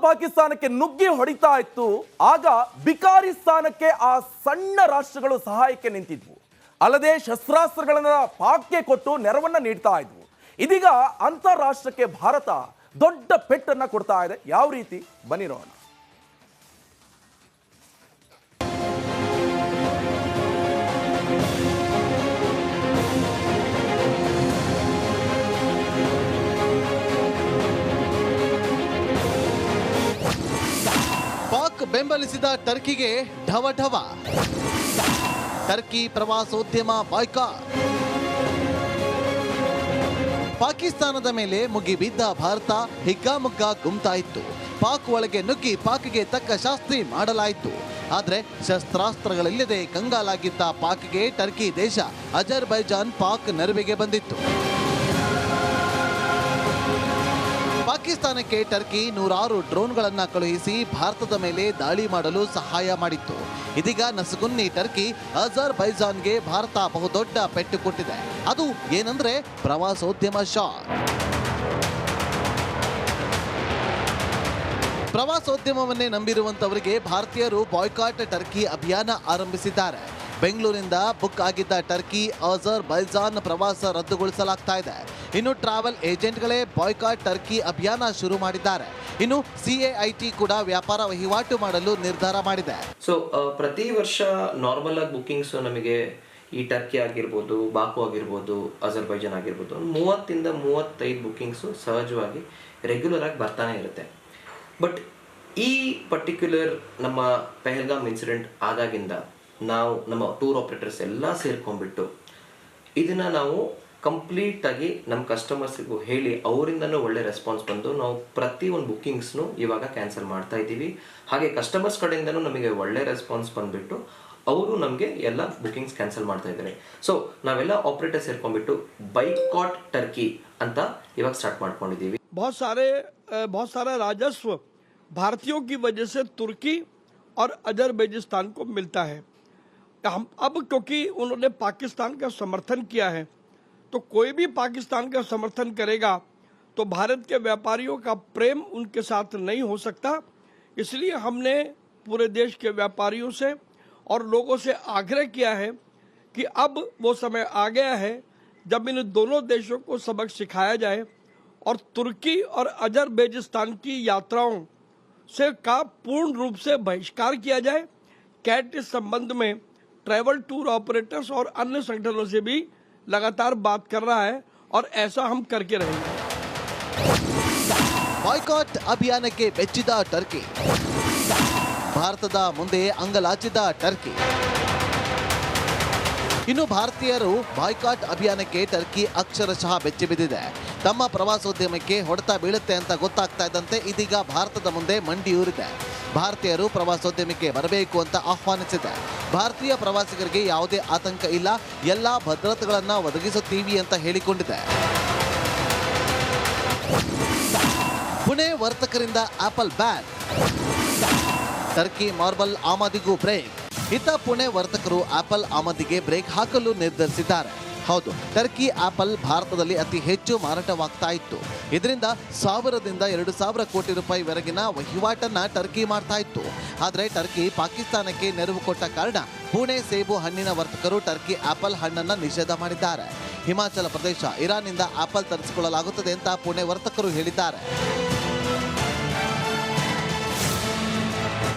ಪಾಕಿಸ್ತಾನಕ್ಕೆ ನುಗ್ಗಿ ಹೊಡಿತಾ ಇತ್ತು. ಆಗ ಬಿಕಾರಿಸ್ತಾನಕ್ಕೆ ಆ ಸಣ್ಣ ರಾಷ್ಟ್ರಗಳು ಸಹಾಯಕ್ಕೆ ನಿಂತಿದ್ವು. ಅಲ್ಲದೆ ಶಸ್ತ್ರಾಸ್ತ್ರಗಳನ್ನ ಪಾಕ್ಗೆ ಕೊಟ್ಟು ನೆರವನ್ನ ನೀಡ್ತಾ ಇದ್ವು. ಇದೀಗ ಅಂತಾರಾಷ್ಟ್ರಕ್ಕೆ ಭಾರತ ದೊಡ್ಡ ಪೆಟ್ಟನ್ನ ಕೊಡ್ತಾ ಇದೆ. ಯಾವ ರೀತಿ ಬನ್ನಿ ನೋಡೋಣ. ಪಾಕ್ ಬೆಂಬಲಿಸಿದ ಟರ್ಕಿಗೆ ಢವ ಢವ. ಟರ್ಕಿ ಪ್ರವಾಸೋದ್ಯಮ ಬಾಯ್ಕಾಟ್. ಪಾಕಿಸ್ತಾನದ ಮೇಲೆ ಮುಗಿಬಿದ್ದ ಭಾರತ ಹಿಗ್ಗಾಮುಗ್ಗಾ ಗುಮ್ತಾ ಇತ್ತು. ಪಾಕ್ ಒಳಗೆ ನುಗ್ಗಿ ಪಾಕ್ಗೆ ತಕ್ಕ ಶಾಸ್ತಿ ಮಾಡಲಾಯಿತು. ಆದರೆ ಶಸ್ತ್ರಾಸ್ತ್ರಗಳಿಲ್ಲದೆ ಕಂಗಾಲಾಗಿದ್ದ ಪಾಕ್ಗೆ ಟರ್ಕಿ ದೇಶ ಅಜರ್ಬೈಜಾನ್ ಪಾಕ್ ನೆರವಿಗೆ ಬಂದಿತ್ತು. ಪಾಕಿಸ್ತಾನಕ್ಕೆ ಟರ್ಕಿ ನೂರಾರು ಡ್ರೋನ್ಗಳನ್ನು ಕಳುಹಿಸಿ ಭಾರತದ ಮೇಲೆ ದಾಳಿ ಮಾಡಲು ಸಹಾಯ ಮಾಡಿತ್ತು. ಇದೀಗ ನಸುಗುನ್ನಿ ಟರ್ಕಿ ಅಜರ್ಬೈಜಾನ್ಗೆ ಭಾರತ ಬಹುದೊಡ್ಡ ಪೆಟ್ಟು ಕೊಟ್ಟಿದೆ. ಅದು ಏನಂದ್ರೆ ಪ್ರವಾಸೋದ್ಯಮ ಶಾಕ್. ಪ್ರವಾಸೋದ್ಯಮವನ್ನೇ ನಂಬಿರುವಂತವರಿಗೆ ಭಾರತೀಯರು ಬಾಯ್ಕಾಟ್ ಟರ್ಕಿ ಅಭಿಯಾನ ಆರಂಭಿಸಿದ್ದಾರೆ. ಬೆಂಗಳೂರಿನಿಂದ ಬುಕ್ ಆಗಿದ್ದ ಟರ್ಕಿ ಅಜರ್ಬೈಜಾನ್ ಪ್ರವಾಸ ರದ್ದುಗೊಳಿಸಲಾಗ್ತಾ ಇದೆ. ಇನ್ನು ಟ್ರಾವೆಲ್ ಏಜೆಂಟ್ಗಳೇ ಬಾಯ್ಕಾಟ್ ಟರ್ಕಿ ಅಭಿಯಾನ ಶುರು ಮಾಡಿದ್ದಾರೆ. ಇನ್ನು CAIT ಕೂಡ ವ್ಯಾಪಾರ ವಹಿವಾಟು ಮಾಡಲು ನಿರ್ಧಾರ ಮಾಡಿದೆ. ಪ್ರತಿ ವರ್ಷ ನಾರ್ಮಲ್ ಆಗಿ ಬುಕಿಂಗ್ಸ್ ನಮಗೆ ಈ ಟರ್ಕಿ ಆಗಿರ್ಬೋದು, ಬಾಕು ಆಗಿರ್ಬೋದು, ಅಜರ್ಬೈಜಾನ್ ಆಗಿರ್ಬೋದು 30 ಇಂದ 35 ಬುಕಿಂಗ್ಸು ಸಹಜವಾಗಿ ರೆಗ್ಯುಲರ್ ಆಗಿ ಬರ್ತಾನೆ ಇರುತ್ತೆ. ಬಟ್ ಈ ಪರ್ಟಿಕ್ಯುಲರ್ ನಮ್ಮ ಪೆಹಲ್ಗಾಮ್ ಇನ್ಸಿಡೆಂಟ್ ಆದಾಗಿಂದ ನಾವು ನಮ್ಮ ಟೂರ್ ಆಪರೇಟರ್ಸ್ ಎಲ್ಲ ಸೇರ್ಕೊಂಡ್ಬಿಟ್ಟು ಇದನ್ನು ನಾವು ಕಂಪ್ಲೀಟಾಗಿ ನಮ್ಮ ಕಸ್ಟಮರ್ಸಿಗೂ ಹೇಳಿ ಅವರಿಂದನೂ ಒಳ್ಳೆ ರೆಸ್ಪಾನ್ಸ್ ಬಂದು ನಾವು ಪ್ರತಿ ಒಂದು ಬುಕ್ಕಿಂಗ್ಸ್ನು ಇವಾಗ ಕ್ಯಾನ್ಸಲ್ ಮಾಡ್ತಾ ಇದ್ದೀವಿ. ಹಾಗೆ ಕಸ್ಟಮರ್ಸ್ ಕಡೆಯಿಂದನೂ ನಮಗೆ ಒಳ್ಳೆ ರೆಸ್ಪಾನ್ಸ್ ಬಂದುಬಿಟ್ಟು ಅವರು ನಮಗೆ ಎಲ್ಲ ಬುಕ್ಕಿಂಗ್ಸ್ ಕ್ಯಾನ್ಸಲ್ ಮಾಡ್ತಾ ಇದ್ದಾರೆ. ಸೊ ನಾವೆಲ್ಲ ಆಪರೇಟರ್ ಸೇರ್ಕೊಂಡ್ಬಿಟ್ಟು ಬಾಯ್ಕಾಟ್ ಟರ್ಕಿ ಅಂತ ಇವಾಗ ಸ್ಟಾರ್ಟ್ ಮಾಡ್ಕೊಂಡಿದ್ದೀವಿ. बहुत सारा राजस्व भारतीयों की वजह से तुर्की और अजरबैजान को मिलता है. हम अब क्योंकि उन्होंने पाकिस्तान का समर्थन किया है तो कोई भी पाकिस्तान का समर्थन करेगा तो भारत के व्यापारियों का प्रेम उनके साथ नहीं हो सकता. इसलिए हमने पूरे देश के व्यापारियों से और लोगों से आग्रह किया है कि अब वो समय आ गया है जब इन दोनों देशों को सबक सिखाया जाए और तुर्की और अजरबैजान की यात्राओं से का पूर्ण रूप से बहिष्कार किया जाए. कैट इस संबंध में ट्रैवल टूर ऑपरेटर्स और अन्य संगठनों से भी लगातार बात कर रहा है और ऐसा हम करके रहेंगे. ಬಾಯ್ಕಾಟ್ ಅಭಿಯಾನಕ್ಕೆ ಬೆಚ್ಚಿದ ಟರ್ಕಿ, ಭಾರತದ ಮುಂದೆ ಅಂಗಲಾಚಿದ ಟರ್ಕಿ. ಇನ್ನು ಭಾರತೀಯರು ಬಾಯ್ಕಾಟ್ ಅಭಿಯಾನಕ್ಕೆ ಟರ್ಕಿ ಅಕ್ಷರಶಃ ಬೆಚ್ಚಿ ಬಿದ್ದಿದೆ. ತಮ್ಮ ಪ್ರವಾಸೋದ್ಯಮಕ್ಕೆ ಹೊಡೆತ ಬೀಳುತ್ತೆ ಅಂತ ಗೊತ್ತಾಗ್ತಾ ಇದ್ದಂತೆ ಇದೀಗ ಭಾರತದ ಮುಂದೆ ಮಂಡಿಯೂರಿದೆ. ಭಾರತೀಯರು ಪ್ರವಾಸೋದ್ಯಮಕ್ಕೆ ಬರಬೇಕು ಅಂತ ಆಹ್ವಾನಿಸಿದೆ. ಭಾರತೀಯ ಪ್ರವಾಸಿಗರಿಗೆ ಯಾವುದೇ ಆತಂಕ ಇಲ್ಲ, ಎಲ್ಲ ಭದ್ರತೆಗಳನ್ನು ಒದಗಿಸುತ್ತೀವಿ ಅಂತ ಹೇಳಿಕೊಂಡಿದೆ. ಪುಣೆ ವರ್ತಕರಿಂದ ಆಪಲ್ ಬ್ಯಾನ್, ಟರ್ಕಿ ಮಾರ್ಬಲ್ ಆಮದಿಗೂ ಬ್ರೇಕ್. ಇತ್ತ ಪುಣೆ ವರ್ತಕರು ಆಪಲ್ ಆಮದಿಗೆ ಬ್ರೇಕ್ ಹಾಕಲು ನಿರ್ಧರಿಸಿದ್ದಾರೆ. ಹೌದು, ಟರ್ಕಿ ಆಪಲ್ ಭಾರತದಲ್ಲಿ ಅತಿ ಹೆಚ್ಚು ಮಾರಾಟವಾಗ್ತಾ ಇತ್ತು. ಇದರಿಂದ 1000ದಿಂದ 2000 ಕೋಟಿ ರೂಪಾಯಿವರೆಗಿನ ವಹಿವಾಟನ್ನ ಟರ್ಕಿ ಮಾಡ್ತಾ ಇತ್ತು. ಆದರೆ ಟರ್ಕಿ ಪಾಕಿಸ್ತಾನಕ್ಕೆ ನೆರವು ಕೊಟ್ಟ ಕಾರಣ ಪುಣೆ ಸೇಬು ಹಣ್ಣಿನ ವರ್ತಕರು ಟರ್ಕಿ ಆಪಲ್ ಹಣ್ಣನ್ನು ನಿಷೇಧ ಮಾಡಿದ್ದಾರೆ. ಹಿಮಾಚಲ ಪ್ರದೇಶ, ಇರಾನ್ನಿಂದ ಆಪಲ್ ತರಿಸಿಕೊಳ್ಳಲಾಗುತ್ತದೆ ಅಂತ ಪುಣೆ ವರ್ತಕರು ಹೇಳಿದ್ದಾರೆ.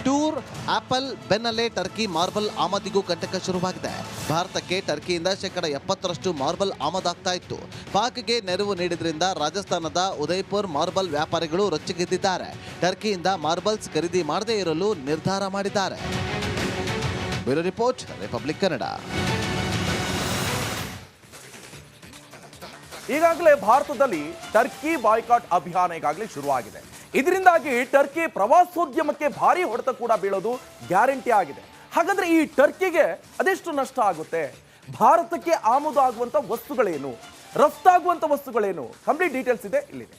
ಟೂರ್ ಆಪಲ್ ಬೆನ್ನಲ್ಲೇ ಟರ್ಕಿ ಮಾರ್ಬಲ್ ಆಮದಿಗೂ ಕಂಟಕ ಶುರುವಾಗಿದೆ. ಭಾರತಕ್ಕೆ ಟರ್ಕಿಯಿಂದ 70% ಮಾರ್ಬಲ್ ಆಮದಾಗ್ತಾ ಇತ್ತು. ಪಾಕ್ಗೆ ನೆರವು ನೀಡಿದ್ರಿಂದ ರಾಜಸ್ಥಾನದ ಉದಯ್ಪುರ್ ಮಾರ್ಬಲ್ ವ್ಯಾಪಾರಿಗಳು ರೊಚ್ಚಿಗೆದ್ದಿದ್ದಾರೆ. ಟರ್ಕಿಯಿಂದ ಮಾರ್ಬಲ್ಸ್ ಖರೀದಿ ಮಾಡದೇ ಇರಲು ನಿರ್ಧಾರ ಮಾಡಿದ್ದಾರೆ. Bureau report, Republic Kannada. ಈಗಾಗಲೇ ಭಾರತದಲ್ಲಿ ಟರ್ಕಿ ಬಾಯ್ಕಾಟ್ ಅಭಿಯಾನ ಈಗಾಗಲೇ ಶುರುವಾಗಿದೆ. ಇದರಿಂದಾಗಿ ಟರ್ಕಿ ಪ್ರವಾಸೋದ್ಯಮಕ್ಕೆ ಭಾರಿ ಹೊಡೆತ ಕೂಡ ಬೀಳೋದು ಗ್ಯಾರಂಟಿ ಆಗಿದೆ. ಹಾಗಾದ್ರೆ ಈ ಟರ್ಕಿಗೆ ಅದೆಷ್ಟು ನಷ್ಟ ಆಗುತ್ತೆ? ಭಾರತಕ್ಕೆ ಆಮದು ಆಗುವಂತ ವಸ್ತುಗಳೇನು, ರಫ್ತಾಗುವಂತ ವಸ್ತುಗಳೇನು? ಕಂಪ್ಲೀಟ್ ಡೀಟೇಲ್ಸ್ ಇದೆ ಇಲ್ಲಿದೆ.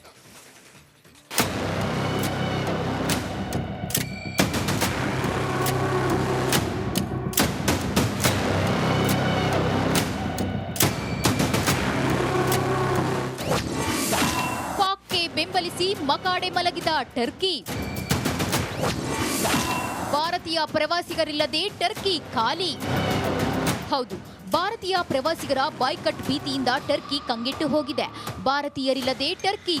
ಬೆಂಬಲಿಸಿ ಮಕಾಡೆ ಮಲಗಿದ ಟರ್ಕಿ. ಭಾರತೀಯ ಪ್ರವಾಸಿಗರಿಲ್ಲದೆ ಟರ್ಕಿ ಖಾಲಿ. ಹೌದು, ಭಾರತೀಯ ಪ್ರವಾಸಿಗರ ಬಾಯ್ಕಟ್ ಭೀತಿಯಿಂದ ಟರ್ಕಿ ಕಂಗೆಟ್ಟು ಹೋಗಿದೆ. ಭಾರತೀಯರಿಲ್ಲದೆ ಟರ್ಕಿ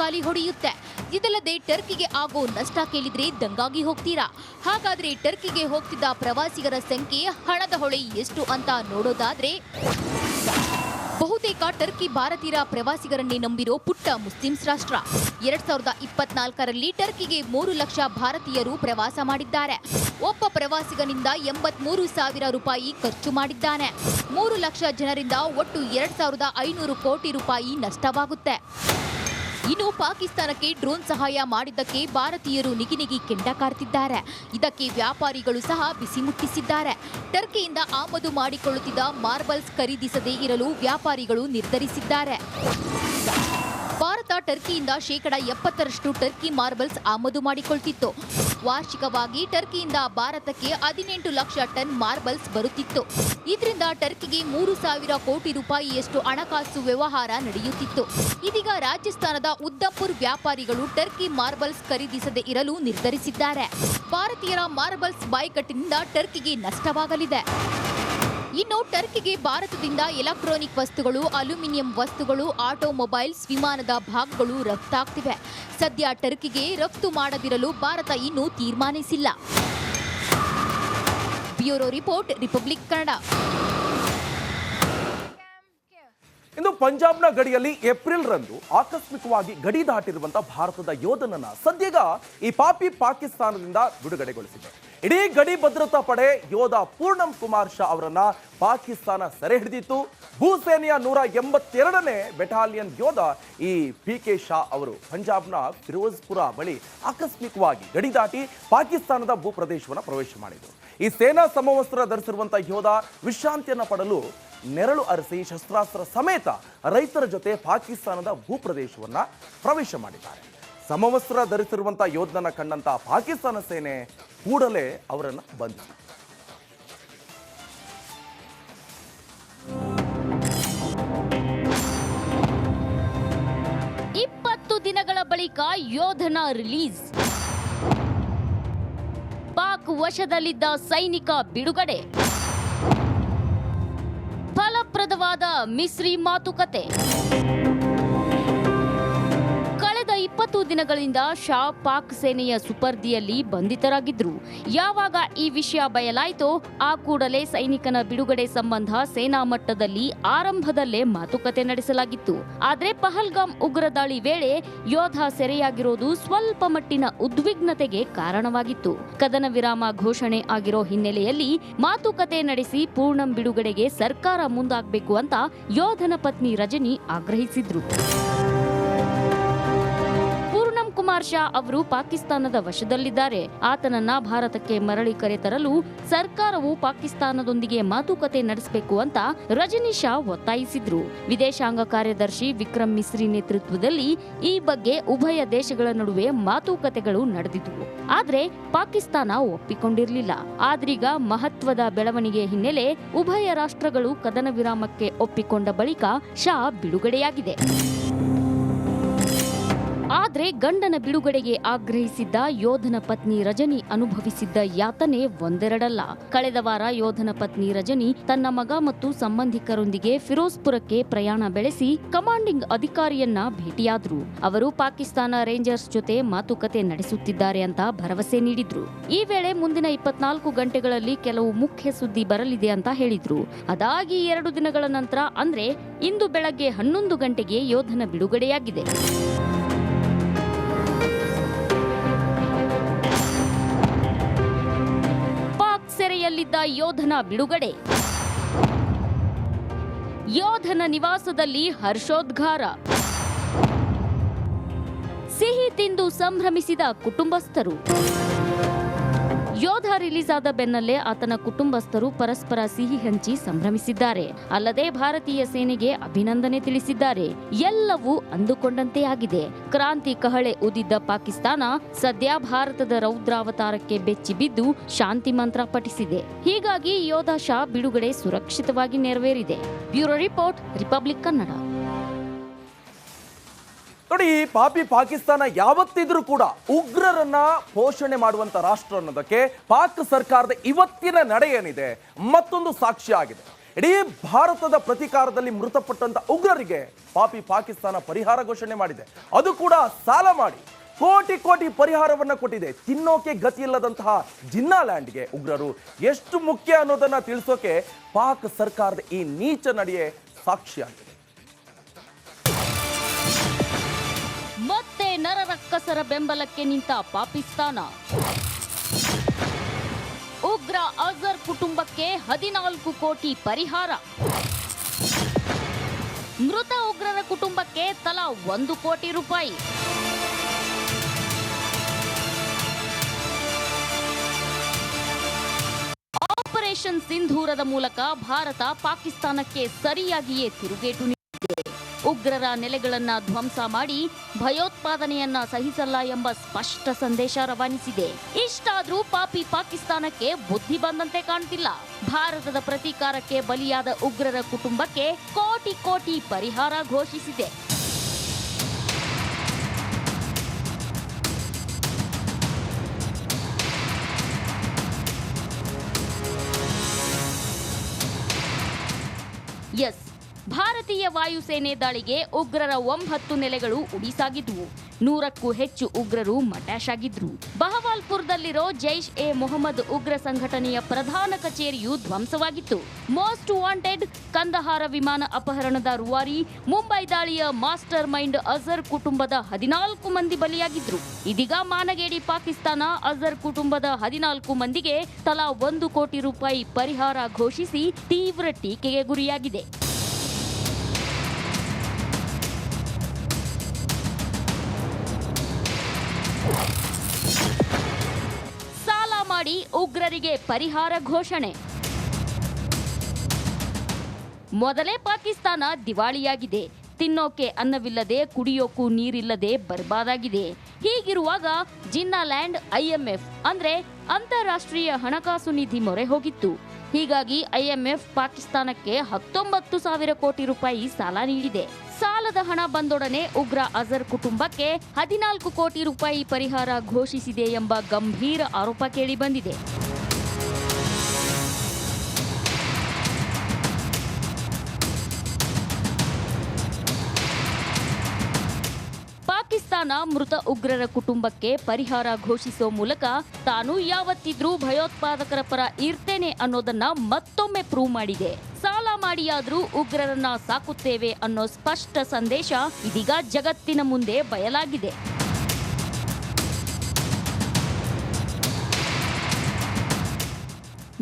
ಖಾಲಿ ಹೊಡೆಯುತ್ತೆ. ಇದಲ್ಲದೆ ಟರ್ಕಿಗೆ ಆಗೋ ನಷ್ಟ ಕೇಳಿದ್ರೆ ದಂಗಾಗಿ ಹೋಗ್ತೀರಾ? ಹಾಗಾದ್ರೆ ಟರ್ಕಿಗೆ ಹೋಗ್ತಿದ್ದ ಪ್ರವಾಸಿಗರ ಸಂಖ್ಯೆ, ಹಣದ ಹೊಳೆ ಎಷ್ಟು ಅಂತ ನೋಡೋದಾದ್ರೆ, ಬಹುತೇಕ ಟರ್ಕಿ ಭಾರತೀಯ ಪ್ರವಾಸಿಗರನ್ನೇ ನಂಬಿರೋ ಪುಟ್ಟ ಮುಸ್ಲಿಮ್ಸ್ ರಾಷ್ಟ್ರ. 2024ರಲ್ಲಿ ಟರ್ಕಿಗೆ 3 ಲಕ್ಷ ಭಾರತೀಯರು ಪ್ರವಾಸ ಮಾಡಿದ್ದಾರೆ. ಒಬ್ಬ ಪ್ರವಾಸಿಗನಿಂದ 83,000 ರೂಪಾಯಿ ಖರ್ಚು ಮಾಡಿದ್ದಾನೆ. 3 ಲಕ್ಷ ಜನರಿಂದ ಒಟ್ಟು 2,500 ಕೋಟಿ ರೂಪಾಯಿ ನಷ್ಟವಾಗುತ್ತೆ. ಇನ್ನು ಪಾಕಿಸ್ತಾನಕ್ಕೆ ಡ್ರೋನ್ ಸಹಾಯ ಮಾಡಿದ್ದಕ್ಕೆ ಭಾರತೀಯರು ನಿಗಿನಿಗಿ ಕೆಂಡ ಕಾರ್ತಿದ್ದಾರೆ. ಇದಕ್ಕೆ ವ್ಯಾಪಾರಿಗಳು ಸಹ ಬಿಸಿ ಮುಟ್ಟಿಸಿದ್ದಾರೆ. ಟರ್ಕಿಯಿಂದ ಆಮದು ಮಾಡಿಕೊಳ್ಳುತ್ತಿದ್ದ ಮಾರ್ಬಲ್ಸ್ ಖರೀದಿಸದೇ ಇರಲು ವ್ಯಾಪಾರಿಗಳು ನಿರ್ಧರಿಸಿದ್ದಾರೆ. ಭಾರತ ಟರ್ಕಿಯಿಂದ 70% ಟರ್ಕಿ ಮಾರ್ಬಲ್ಸ್ ಆಮದು ಮಾಡಿಕೊಳ್ತಿತ್ತು. ವಾರ್ಷಿಕವಾಗಿ ಟರ್ಕಿಯಿಂದ ಭಾರತಕ್ಕೆ 18 ಲಕ್ಷ ಟನ್ ಮಾರ್ಬಲ್ಸ್ ಬರುತ್ತಿತ್ತು. ಇದರಿಂದ ಟರ್ಕಿಗೆ 3,000 ಕೋಟಿ ರೂಪಾಯಿಯಷ್ಟು ಹಣಕಾಸು ವ್ಯವಹಾರ ನಡೆಯುತ್ತಿತ್ತು. ಇದೀಗ ರಾಜಸ್ಥಾನದ ಉದ್ದಂಪುರ್ ವ್ಯಾಪಾರಿಗಳು ಟರ್ಕಿ ಮಾರ್ಬಲ್ಸ್ ಖರೀದಿಸದೇ ಇರಲು ನಿರ್ಧರಿಸಿದ್ದಾರೆ. ಭಾರತೀಯರ ಮಾರ್ಬಲ್ಸ್ ಬಾಯ್ಕಟ್ಟಿನಿಂದ ಟರ್ಕಿಗೆ ನಷ್ಟವಾಗಲಿದೆ. ಇನ್ನು ಟರ್ಕಿಗೆ ಭಾರತದಿಂದ ಎಲೆಕ್ಟ್ರಾನಿಕ್ ವಸ್ತುಗಳು, ಅಲ್ಯೂಮಿನಿಯಂ ವಸ್ತುಗಳು, ಆಟೋಮೊಬೈಲ್ಸ್, ವಿಮಾನದ ಭಾಗಗಳು ರಫ್ತಾಗ್ತಿವೆ. ಸದ್ಯ ಟರ್ಕಿಗೆ ರಫ್ತು ಮಾಡದಿರಲು ಭಾರತ ಇನ್ನೂ ತೀರ್ಮಾನಿಸಿಲ್ಲ. Bureau report, Republic Kannada. ಇನ್ನು ಪಂಜಾಬ್ನ ಗಡಿಯಲ್ಲಿ ಏಪ್ರಿಲ್ ರಂದು ಆಕಸ್ಮಿಕವಾಗಿ ಗಡಿ ದಾಟಿರುವಂತಹ ಭಾರತದ ಯೋಧನನ್ನ ಸದ್ಯಗ ಈ ಪಾಪಿ ಪಾಕಿಸ್ತಾನದಿಂದ ಬಿಡುಗಡೆಗೊಳಿಸಿದೆ. ಇಡೀ ಗಡಿ ಭದ್ರತಾ ಪಡೆ ಯೋಧ ಪೂರ್ಣಂ ಕುಮಾರ್ ಶಾ ಅವರನ್ನ ಪಾಕಿಸ್ತಾನ ಸೆರೆ ಹಿಡಿದಿತ್ತು. ಭೂಸೇನೆಯ 182ನೇ ಬೆಟಾಲಿಯನ್ ಯೋಧ ಈ PK ಶಾ ಅವರು ಪಂಜಾಬ್ನ ಫಿರೋಜ್ಪುರ ಬಳಿ ಆಕಸ್ಮಿಕವಾಗಿ ಗಡಿ ದಾಟಿ ಪಾಕಿಸ್ತಾನದ ಭೂಪ್ರದೇಶವನ್ನು ಪ್ರವೇಶ ಮಾಡಿದರು. ಈ ಸೇನಾ ಸಮವಸ್ತ್ರ ಧರಿಸಿರುವಂತಹ ಯೋಧ ವಿಶ್ರಾಂತಿಯನ್ನ ಪಡಲು ನೆರಳು ಅರಸಿ ಶಸ್ತ್ರಾಸ್ತ್ರ ಸಮೇತ ರೈತರ ಜೊತೆ ಪಾಕಿಸ್ತಾನದ ಭೂಪ್ರದೇಶವನ್ನ ಪ್ರವೇಶ ಮಾಡಿದ್ದಾರೆ. ಸಮವಸ್ತ್ರ ಧರಿಸಿರುವಂತಹ ಯೋಧನ ಕಂಡಂತ ಪಾಕಿಸ್ತಾನ ಸೇನೆ ಕೂಡಲೇ ಅವರನ್ನು ಬಂಧಿಸಿತು. ದಿನಗಳ ಬಳಿಕ ಯೋಧನ ರಿಲೀಸ್. ಪಾಕ್ ವಶದಲ್ಲಿದ್ದ ಸೈನಿಕ ಬಿಡುಗಡೆ. ಫಲಪ್ರದವಾದ ಮಿಸ್ರಿ ಮಾತುಕತೆ. ಕಳೆದ 20 ದಿನಗಳಿಂದ ಶಾ ಪಾಕ್ ಸೇನೆಯ ಸುಪರ್ದಿಯಲ್ಲಿ ಬಂಧಿತರಾಗಿದ್ರು. ಯಾವಾಗ ಈ ವಿಷಯ ಬಯಲಾಯಿತೋ ಆ ಕೂಡಲೇ ಸೈನಿಕನ ಬಿಡುಗಡೆ ಸಂಬಂಧ ಸೇನಾ ಮಟ್ಟದಲ್ಲಿ ಆರಂಭದಲ್ಲೇ ಮಾತುಕತೆ ನಡೆಸಲಾಗಿತ್ತು. ಆದ್ರೆ ಪಹಲ್ಗಾಮ್ ಉಗ್ರ ದಾಳಿ ವೇಳೆ ಯೋಧ ಸೆರೆಯಾಗಿರೋದು ಸ್ವಲ್ಪ ಮಟ್ಟಿನ ಉದ್ವಿಗ್ನತೆಗೆ ಕಾರಣವಾಗಿತ್ತು. ಕದನ ವಿರಾಮ ಘೋಷಣೆ ಆಗಿರೋ ಹಿನ್ನೆಲೆಯಲ್ಲಿ ಮಾತುಕತೆ ನಡೆಸಿ ಪೂರ್ಣಂ ಬಿಡುಗಡೆಗೆ ಸರ್ಕಾರ ಮುಂದಾಗಬೇಕು ಅಂತ ಯೋಧನ ಪತ್ನಿ ರಜನಿ ಆಗ್ರಹಿಸಿದ್ರು. ಕುಮಾರ್ ಶಾ ಅವರು ಪಾಕಿಸ್ತಾನದ ವಶದಲ್ಲಿದ್ದಾರೆ. ಆತನನ್ನ ಭಾರತಕ್ಕೆ ಮರಳಿ ಕರೆತರಲು ಸರ್ಕಾರವು ಪಾಕಿಸ್ತಾನದೊಂದಿಗೆ ಮಾತುಕತೆ ನಡೆಸಬೇಕು ಅಂತ ರಜನಿ ಶಾ ಒತ್ತಾಯಿಸಿದ್ರು. ವಿದೇಶಾಂಗ ಕಾರ್ಯದರ್ಶಿ ವಿಕ್ರಮ್ ಮಿಸ್ರಿ ನೇತೃತ್ವದಲ್ಲಿ ಈ ಬಗ್ಗೆ ಉಭಯ ದೇಶಗಳ ನಡುವೆ ಮಾತುಕತೆಗಳು ನಡೆದಿದ್ವು. ಆದ್ರೆ ಪಾಕಿಸ್ತಾನ ಒಪ್ಪಿಕೊಂಡಿರಲಿಲ್ಲ. ಆದ್ರೀಗ ಮಹತ್ವದ ಬೆಳವಣಿಗೆ ಹಿನ್ನೆಲೆ ಉಭಯ ರಾಷ್ಟ್ರಗಳು ಕದನ ವಿರಾಮಕ್ಕೆ ಒಪ್ಪಿಕೊಂಡ ಬಳಿಕ ಶಾ ಬಿಡುಗಡೆಯಾಗಿದೆ. ಆದ್ರೆ ಗಂಡನ ಬಿಡುಗಡೆಗೆ ಆಗ್ರಹಿಸಿದ್ದ ಯೋಧನ ಪತ್ನಿ ರಜನಿ ಅನುಭವಿಸಿದ್ದ ಯಾತನೆ ಒಂದೆರಡಲ್ಲ. ಕಳೆದ ವಾರ ಯೋಧನ ಪತ್ನಿ ರಜನಿ ತನ್ನ ಮಗ ಮತ್ತು ಸಂಬಂಧಿಕರೊಂದಿಗೆ ಫಿರೋಜ್ಪುರಕ್ಕೆ ಪ್ರಯಾಣ ಬೆಳೆಸಿ ಕಮಾಂಡಿಂಗ್ ಅಧಿಕಾರಿಯನ್ನ ಭೇಟಿಯಾದ್ರು. ಅವರು ಪಾಕಿಸ್ತಾನ ರೇಂಜರ್ಸ್ ಜೊತೆ ಮಾತುಕತೆ ನಡೆಸುತ್ತಿದ್ದಾರೆ ಅಂತ ಭರವಸೆ ನೀಡಿದ್ರು. ಈ ವೇಳೆ ಮುಂದಿನ 24 ಗಂಟೆಗಳಲ್ಲಿ ಕೆಲವು ಮುಖ್ಯ ಸುದ್ದಿ ಬರಲಿದೆ ಅಂತ ಹೇಳಿದ್ರು. ಅದಾಗಿ 2 ದಿನಗಳ ನಂತರ ಅಂದ್ರೆ ಇಂದು ಬೆಳಗ್ಗೆ 11 ಗಂಟೆಗೆ ಯೋಧನ ಬಿಡುಗಡೆಯಾಗಿದೆ. ಸೆರೆಯಲ್ಲಿದ್ದ ಯೋಧನ ಬಿಡುಗಡೆ. ಯೋಧನ ನಿವಾಸದಲ್ಲಿ ಹರ್ಷೋದ್ಗಾರ. ಸಿಹಿ ತಿಂದು ಸಂಭ್ರಮಿಸಿದ ಕುಟುಂಬಸ್ಥರು. ಯೋಧ ರಿಲೀಸ್ ಆದ ಬೆನ್ನಲ್ಲೇ ಆತನ ಕುಟುಂಬಸ್ಥರು ಪರಸ್ಪರ ಸಿಹಿ ಹಂಚಿ ಸಂಭ್ರಮಿಸಿದ್ದಾರೆ. ಅಲ್ಲದೆ ಭಾರತೀಯ ಸೇನೆಗೆ ಅಭಿನಂದನೆ ತಿಳಿಸಿದ್ದಾರೆ. ಎಲ್ಲವೂ ಅಂದುಕೊಂಡಂತೆ ಆಗಿದೆ. ಕ್ರಾಂತಿ ಕಹಳೆ ಊದಿದ್ದ ಪಾಕಿಸ್ತಾನ ಸದ್ಯ ಭಾರತದ ರೌದ್ರಾವತಾರಕ್ಕೆ ಬೆಚ್ಚಿ ಬಿದ್ದು ಶಾಂತಿ ಮಂತ್ರ ಪಠಿಸಿದೆ. ಹೀಗಾಗಿ ಯೋಧ ಶಾ ಬಿಡುಗಡೆ ಸುರಕ್ಷಿತವಾಗಿ ನೆರವೇರಿದೆ. Bureau report, Republic Kannada. ನೋಡಿ, ಈ ಪಾಪಿ ಪಾಕಿಸ್ತಾನ ಯಾವತ್ತಿದ್ರೂ ಕೂಡ ಉಗ್ರರನ್ನ ಪೋಷಣೆ ಮಾಡುವಂತ ರಾಷ್ಟ್ರ ಅನ್ನೋದಕ್ಕೆ ಪಾಕ್ ಸರ್ಕಾರದ ಇವತ್ತಿನ ನಡೆ ಏನಿದೆ ಮತ್ತೊಂದು ಸಾಕ್ಷಿ ಆಗಿದೆ. ಇಡೀ ಭಾರತದ ಪ್ರತೀಕಾರದಲ್ಲಿ ಮೃತಪಟ್ಟಂತ ಉಗ್ರರಿಗೆ ಪಾಪಿ ಪಾಕಿಸ್ತಾನ ಪರಿಹಾರ ಘೋಷಣೆ ಮಾಡಿದೆ. ಅದು ಕೂಡ ಸಾಲ ಮಾಡಿ ಕೋಟಿ ಕೋಟಿ ಪರಿಹಾರವನ್ನ ಕೊಟ್ಟಿದೆ. ತಿನ್ನೋಕೆ ಗತಿ ಇಲ್ಲದಂತಹ ಜಿನ್ನಾ ಲ್ಯಾಂಡ್ಗೆ ಉಗ್ರರು ಎಷ್ಟು ಮುಖ್ಯ ಅನ್ನೋದನ್ನ ತಿಳಿಸೋಕೆ ಪಾಕ್ ಸರ್ಕಾರದ ಈ ನೀಚ ನಡೆಯೇ ಸಾಕ್ಷಿಯಾಗಿದೆ. ಮತ್ತೆ ನರರಕ್ಕಸರ ಬೆಂಬಲಕ್ಕೆ ನಿಂತ ಪಾಕಿಸ್ತಾನ. ಉಗ್ರ ಅಜರ್ ಕುಟುಂಬಕ್ಕೆ 14 ಕೋಟಿ ಪರಿಹಾರ. ಮೃತ ಉಗ್ರರ ಕುಟುಂಬಕ್ಕೆ ತಲಾ 1 ಕೋಟಿ ರೂಪಾಯಿ. ಆಪರೇಷನ್ ಸಿಂಧೂರದ ಮೂಲಕ ಭಾರತ ಪಾಕಿಸ್ತಾನಕ್ಕೆ ಸರಿಯಾಗಿಯೇ ತಿರುಗೇಟು ನೀಡಿದೆ. ಉಗ್ರರ ನೆಲೆಗಳನ್ನ ಧ್ವಂಸ ಮಾಡಿ ಭಯೋತ್ಪಾದನೆಯನ್ನ ಸಹಿಸಲ್ಲ ಎಂಬ ಸ್ಪಷ್ಟ ಸಂದೇಶ ರವಾನಿಸಿದೆ. ಇಷ್ಟಾದ್ರೂ ಪಾಪಿ ಪಾಕಿಸ್ತಾನಕ್ಕೆ ಬುದ್ಧಿ ಬಂದಂತೆ ಕಾಣ್ತಿಲ್ಲ. ಭಾರತದ ಪ್ರತೀಕಾರಕ್ಕೆ ಬಲಿಯಾದ ಉಗ್ರರ ಕುಟುಂಬಕ್ಕೆ ಕೋಟಿ ಕೋಟಿ ಪರಿಹಾರ ಘೋಷಿಸಿದೆ. ಎಸ್, ಭಾರತೀಯ ವಾಯುಸೇನೆ ದಾಳಿಗೆ ಉಗ್ರರ 9 ನೆಲೆಗಳು ಉಡಿಸಾಗಿದ್ವು. 100ಕ್ಕೂ ಹೆಚ್ಚು ಉಗ್ರರು ಮಟ್ಯಾಶ್ ಆಗಿದ್ರು. ಬಹವಾಲ್ಪುರದಲ್ಲಿರೋ ಜೈಷ್ ಎ ಮೊಹಮ್ಮದ್ ಉಗ್ರ ಸಂಘಟನೆಯ ಪ್ರಧಾನ ಕಚೇರಿಯು ಧ್ವಂಸವಾಗಿತ್ತು. ಮೋಸ್ಟ್ ವಾಂಟೆಡ್ ಕಂದಹಾರ ವಿಮಾನ ಅಪಹರಣದ ರೂವಾರಿ, ಮುಂಬೈ ದಾಳಿಯ ಮಾಸ್ಟರ್ ಮೈಂಡ್ ಅಜರ್ ಕುಟುಂಬದ 14 ಮಂದಿ ಬಲಿಯಾಗಿದ್ರು. ಇದೀಗ ಮಾನಗೇಡಿ ಪಾಕಿಸ್ತಾನ ಅಜರ್ ಕುಟುಂಬದ 14 ಮಂದಿಗೆ ತಲಾ 1 ಕೋಟಿ ರೂಪಾಯಿ ಪರಿಹಾರ ಘೋಷಿಸಿ ತೀವ್ರ ಟೀಕೆಗೆ ಗುರಿಯಾಗಿದೆ. ಸಾಲ ಮಾಡಿ ಉಗ್ರರಿಗೆ ಪರಿಹಾರ ಘೋಷಣೆ. ಮೊದಲೇ ಪಾಕಿಸ್ತಾನ ದಿವಾಳಿಯಾಗಿದೆ. ತಿನ್ನೋಕೆ ಅನ್ನವಿಲ್ಲದೆ, ಕುಡಿಯೋಕ್ಕೂ ನೀರಿಲ್ಲದೆ ಬರ್ಬಾದಾಗಿದೆ. ಹೀಗಿರುವಾಗ ಜಿನ್ನಾ ಲ್ಯಾಂಡ್ IMF ಅಂದ್ರೆ ಅಂತಾರಾಷ್ಟ್ರೀಯ ಹಣಕಾಸು ನಿಧಿ ಮೊರೆ ಹೋಗಿತ್ತು. ಹೀಗಾಗಿ IMF ಪಾಕಿಸ್ತಾನಕ್ಕೆ 19,000 ಕೋಟಿ ರೂಪಾಯಿ ಸಾಲ ನೀಡಿದೆ. ಸಾಲದ ಹಣ ಬಂದೊಡನೆ ಉಗ್ರ ಅಜರ್ ಕುಟುಂಬಕ್ಕೆ 14 ಕೋಟಿ ರೂಪಾಯಿ ಪರಿಹಾರ ಘೋಷಿಸಿದೆ ಎಂಬ ಗಂಭೀರ ಆರೋಪ ಕೇಳಿಬಂದಿದೆ. ಪಾಕಿಸ್ತಾನ ಮೃತ ಉಗ್ರರ ಕುಟುಂಬಕ್ಕೆ ಪರಿಹಾರ ಘೋಷಿಸೋ ಮೂಲಕ ತಾನು ಯಾವತ್ತಿದ್ರೂ ಭಯೋತ್ಪಾದಕರ ಪರ ಇರ್ತೇನೆ ಅನ್ನೋದನ್ನ ಮತ್ತೊಮ್ಮೆ ಪ್ರೂವ್ ಮಾಡಿದೆ. ಸಾಲ ಮಾಡಿಯಾದ್ರೂ ಉಗ್ರರನ್ನ ಸಾಕುತ್ತೇವೆ ಅನ್ನೋ ಸ್ಪಷ್ಟ ಸಂದೇಶ ಇದೀಗ ಜಗತ್ತಿನ ಮುಂದೆ ಬಯಲಾಗಿದೆ.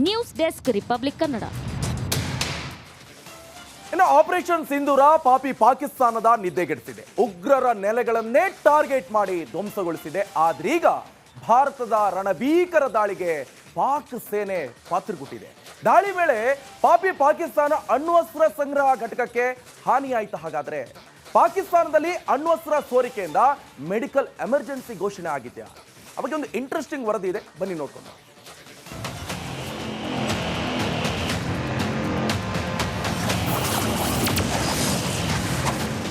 News desk, republic Kannada. ಇನ್ನು ಆಪರೇಷನ್ ಸಿಂಧೂರ ಪಾಪಿ ಪಾಕಿಸ್ತಾನದ ನಿದ್ದೆಗೆಡಿಸಿದೆ. ಉಗ್ರರ ನೆಲೆಗಳನ್ನೇ ಟಾರ್ಗೆಟ್ ಮಾಡಿ ಧ್ವಂಸಗೊಳಿಸಿದೆ. ಆದ್ರೀಗ ಭಾರತದ ರಣಭೀಕರ ದಾಳಿಗೆ ಪಾಕ್ ಸೇನೆ ಪಾತ್ರಗುಟ್ಟಿದೆ. ದಾಳಿ ವೇಳೆ ಪಾಪಿ ಪಾಕಿಸ್ತಾನ ಅಣ್ವಸ್ತ್ರ ಸಂಗ್ರಹ ಘಟಕಕ್ಕೆ ಹಾನಿಯಾಯಿತು. ಹಾಗಾದ್ರೆ ಪಾಕಿಸ್ತಾನದಲ್ಲಿ ಅಣ್ವಸ್ತ್ರ ಸೋರಿಕೆಯಿಂದ ಮೆಡಿಕಲ್ ಎಮರ್ಜೆನ್ಸಿ ಘೋಷಣೆ ಆಗಿದೆಯಾ? ಆ ಬಗ್ಗೆ ಒಂದು ಇಂಟ್ರೆಸ್ಟಿಂಗ್ ವರದಿ ಇದೆ, ಬನ್ನಿ ನೋಡ್ಕೊಂಡು.